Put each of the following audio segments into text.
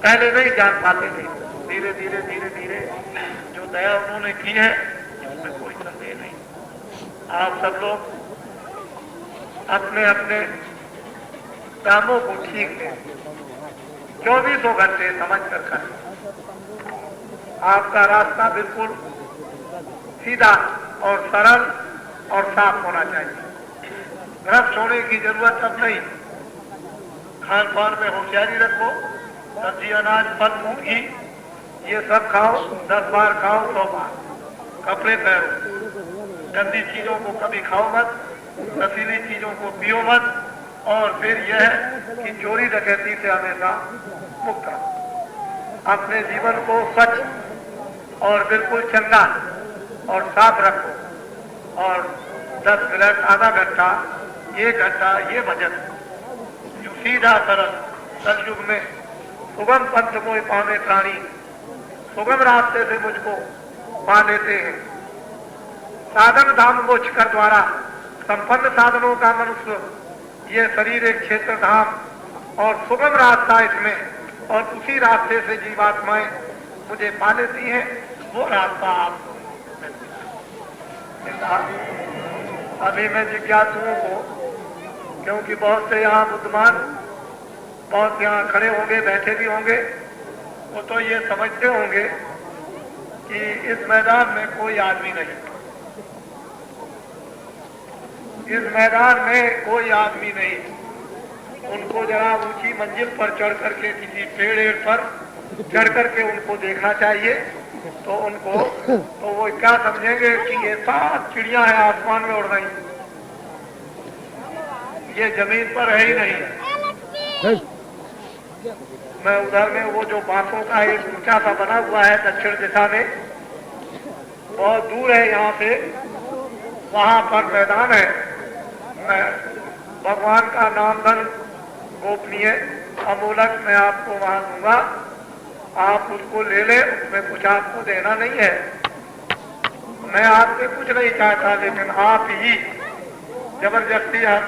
पहले नहीं जान पाते थे। धीरे धीरे धीरे धीरे जो दया उन्होंने की है इसमें कोई संदेह नहीं। आप सब लोग अपने अपने कामों को ठीक है 24 घंटे समझ कर करें। आपका रास्ता बिल्कुल सीधा और सरल और साफ होना चाहिए। भ्रष्ट होने की जरूरत अब नहीं। खान पान में होशियारी रखो। सब्जी अनाज फल फूल घी ये सब खाओ, 10 बार खाओ 100 बार। कपड़े पहनो। गंदी चीजों को कभी खाओ मत, नशीली चीजों को पियो मत। और फिर यह है कि चोरी डकैती से हमेशा मुक्त रहो। अपने जीवन को स्वच्छ और बिल्कुल चंगा और साफ रखो। और 10 मिनट आधा घंटा 1 घंटा ये भजन जो सीधा सरल सतयुग में सुगम पंथ को पावे प्राणी सुगम रास्ते से मुझको पा लेते हैं। साधन धाम मोक्ष कर द्वारा संपन्न साधनों का मनुष्य ये शरीर एक क्षेत्र धाम और सुगम रास्ता इसमें और उसी रास्ते से जीवात्माएं मुझे पा लेती हैं। वो रास्ता आपको अभी मैं जिज्ञासुओं को, क्योंकि बहुत से यहाँ बुद्धिमान बहुत यहाँ खड़े होंगे बैठे भी होंगे, वो तो ये समझते होंगे कि इस मैदान में कोई आदमी नहीं, इस मैदान में कोई आदमी नहीं। उनको जरा ऊंची मंजिल पर चढ़ करके किसी पेड़ पर चढ़ करके उनको देखना चाहिए तो उनको तो वो क्या समझेंगे कि ये 7 चिड़िया है आसमान में उड़ रही, ये जमीन पर है ही नहीं। मैं उधर में वो जो बांसों का एक ऊंचा सा बना हुआ है दक्षिण दिशा में, बहुत दूर है यहाँ से, वहां पर मैदान है। मैं भगवान का नाम धन गोपनीय अमूलक मैं आपको वहां दूंगा, आप उसको ले ले। उसमें कुछ आपको देना नहीं है, मैं आपसे कुछ नहीं चाहता, लेकिन आप ही जबरदस्ती है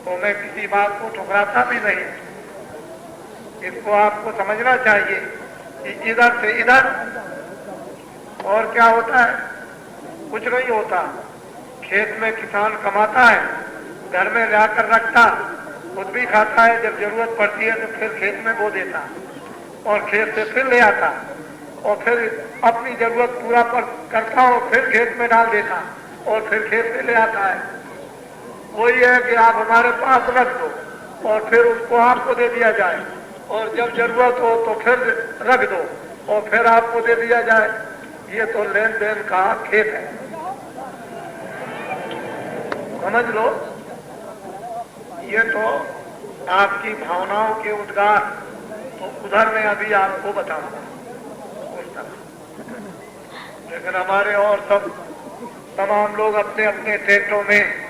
तो मैं किसी बात को ठुकराता भी नहीं। इसको आपको समझना चाहिए कि इधर से इधर और क्या होता है, कुछ नहीं होता। खेत में किसान कमाता है, घर में लाकर रखता, खुद भी खाता है, जब जरूरत पड़ती है तो फिर खेत में बो देता और खेत से फिर ले आता और फिर अपनी जरूरत पूरा करता और फिर खेत में डाल देता और फिर खेत से ले आता है। वही है कि आप हमारे पास रख दो और फिर उसको आपको दे दिया जाए, और जब जरूरत हो तो फिर रख दो और फिर आपको दे दिया जाए। ये तो लेन देन का खेत है, समझ लो। ये तो आपकी भावनाओं के उद्गार तो उधर में अभी आपको बताऊंगा उस तरह। लेकिन हमारे और सब तमाम लोग अपने अपने क्षेत्रों में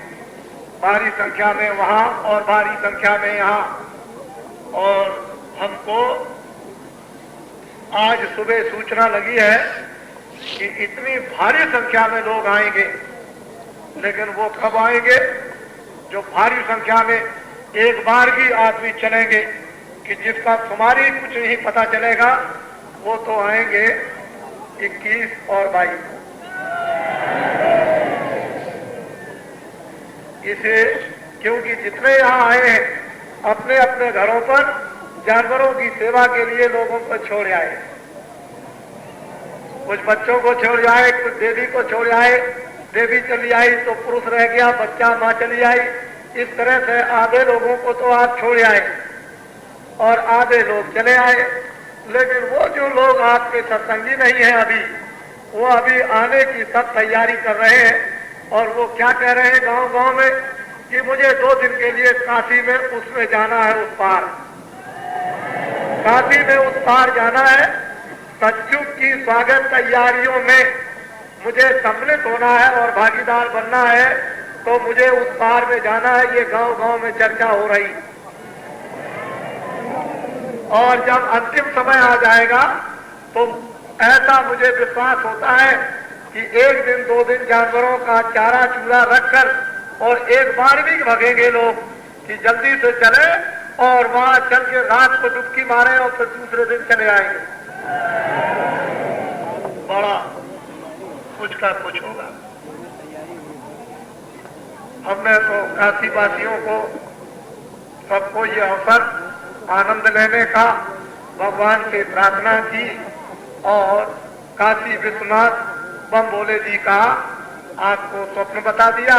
भारी संख्या में वहां और भारी संख्या में यहाँ, और हमको आज सुबह सूचना लगी है कि इतनी भारी संख्या में लोग आएंगे। लेकिन वो कब आएंगे? जो भारी संख्या में एक बार भी आदमी चलेंगे कि जिसका तुम्हारी कुछ नहीं पता चलेगा, वो तो आएंगे 21 और 22 को। इसे क्योंकि जितने यहाँ आए हैं अपने अपने घरों पर जानवरों की सेवा के लिए लोगों को छोड़ आए, कुछ बच्चों को छोड़ आए, कुछ देवी को छोड़ आए। देवी चली आई तो पुरुष रह गया, बच्चा माँ चली आई। इस तरह से आधे लोगों को तो आप छोड़ आए और आधे लोग चले आए। लेकिन वो जो लोग आपके सत्संगी नहीं है अभी, वो अभी आने की सब तैयारी कर रहे हैं। और वो क्या कह रहे हैं गांव गांव में कि मुझे 2 दिन के लिए काशी में उसमें जाना है, उस पार काशी में उस पार जाना है। सत्युग की स्वागत तैयारियों में मुझे सम्मिलित होना है और भागीदार बनना है, तो मुझे उस पार में जाना है। ये गांव गांव में चर्चा हो रही। और जब अंतिम समय आ जाएगा तो ऐसा मुझे विश्वास होता है कि 1 दिन 2 दिन जानवरों का चारा चूरा रखकर और एक बार भी भगेंगे लोग कि जल्दी से चले और वहां चल के रात को डुबकी मारे और फिर दूसरे दिन चले आएंगे। बड़ा कुछ का कुछ होगा। हमने तो काशी वासियों को सबको ये अवसर आनंद लेने का भगवान से प्रार्थना की और काशी विश्वनाथ बम भोले जी का आपको स्वप्न बता दिया।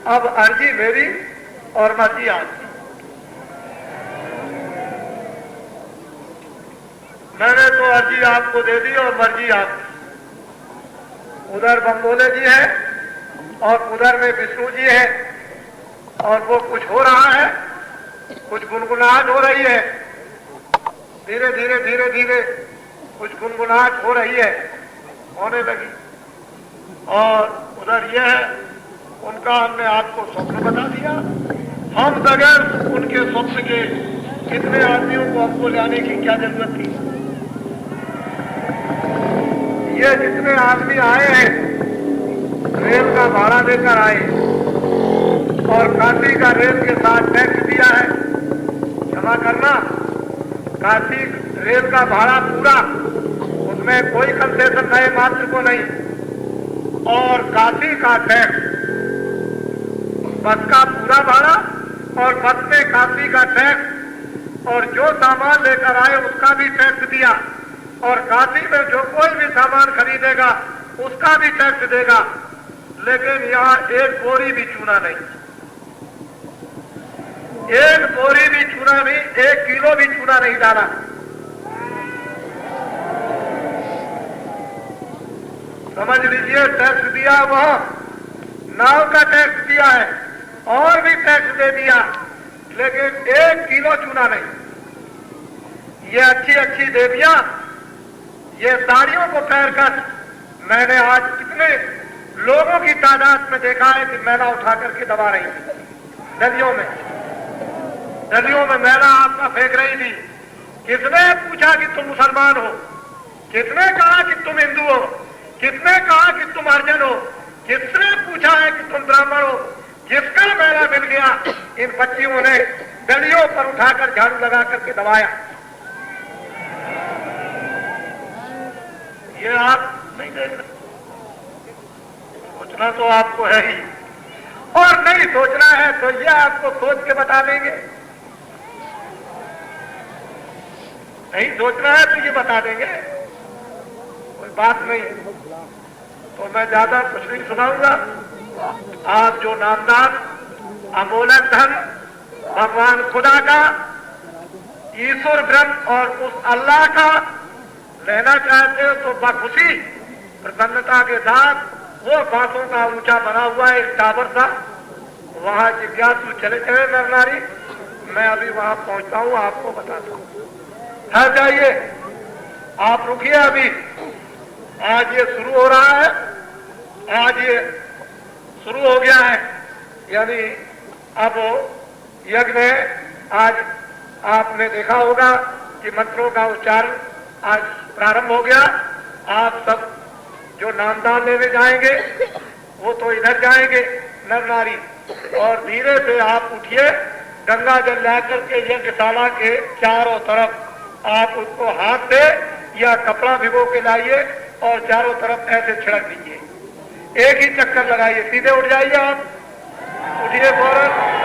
अब अर्जी मेरी और मर्जी आपकी। मैंने तो अर्जी आपको दे दी और मर्जी आपकी। उधर बम भोले जी है और उधर में विष्णु जी है और वो कुछ हो रहा है, कुछ गुनगुनाहट हो रही है, धीरे धीरे धीरे धीरे कुछ गुनगुनाहट हो रही है, होने लगी। और उधर यह है, उनका हमने आपको स्वप्न बता दिया। हम बगैर उनके स्वप्न के कितने आदमियों को हमको लाने की क्या जरूरत थी। ये जितने आदमी आए हैं रेल का भाड़ा लेकर आए और काशी का रेल के साथ टैक्स दिया है। क्षमा करना, काशी रेल का भाड़ा पूरा, उसमें कोई कंसेशन नए मात्र को नहीं। और काशी का टैक्स, बस का पूरा भाड़ा और बस में काशी का टैक्स और जो सामान लेकर आए उसका भी टैक्स दिया और काशी में जो कोई भी सामान खरीदेगा उसका भी टैक्स देगा। लेकिन यहाँ एक बोरी भी चूना नहीं, एक बोरी भी चूना नहीं, 1 किलो भी चूना नहीं डाला। समझ लीजिए, टैक्स दिया, वह नाव का टैक्स दिया है और भी टैक्स दे दिया, लेकिन 1 किलो चूना नहीं। ये अच्छी अच्छी देवियां ये साड़ियों को पहनकर, मैंने आज कितने लोगों की तादाद में देखा है कि मैला उठा करके दबा रही थी, नदियों में मैला आपका फेंक रही थी। किसने पूछा कि तुम मुसलमान हो, किसने कहा कि तुम हिंदू हो, किसने कहा कि तुम हरिजन हो, किसने पूछा है कि तुम ब्राह्मण हो। जिसका मैला मिल गया इन बच्चियों ने गलियों पर उठाकर झाड़ू लगा करके दबाया। ये आप नहीं देख रहे, सोचना तो आपको है ही, और नहीं सोचना है तो ये आपको सोच के बता देंगे। नहीं सोचना है तो ये बता देंगे, कोई बात नहीं। तो मैं ज्यादा कुछ नहीं सुनाऊंगा। आप जो नामदान अमोलक धन भगवान खुदा का, ईश्वर ब्रह्म और उस अल्लाह का लेना चाहते हो तो बखुशी प्रसन्नता के साथ वो बांसों का ऊंचा बना हुआ है एक टावर सा, वहां जिज्ञासु चले चले नर नारी। मैं अभी वहां पहुंचता हूं, आपको बताता हूं। ठहर जाइए, आप रुकिए अभी। आज ये शुरू हो रहा है, आज ये शुरू हो गया है, यानी अब यज्ञ आज आपने देखा होगा कि मंत्रों का उच्चारण आज प्रारंभ हो गया। आप सब जो नामदान लेने जाएंगे वो तो इधर जाएंगे नर नारी, और धीरे से आप उठिए, गंगा जल लाकर के यज्ञशाला के चारों तरफ आप उसको हाथ से या कपड़ा भिगो के लाइए और चारों तरफ ऐसे छिड़क दीजिए। एक ही चक्कर लगाइए, सीधे उठ जाइए आप, उठिए फौरन।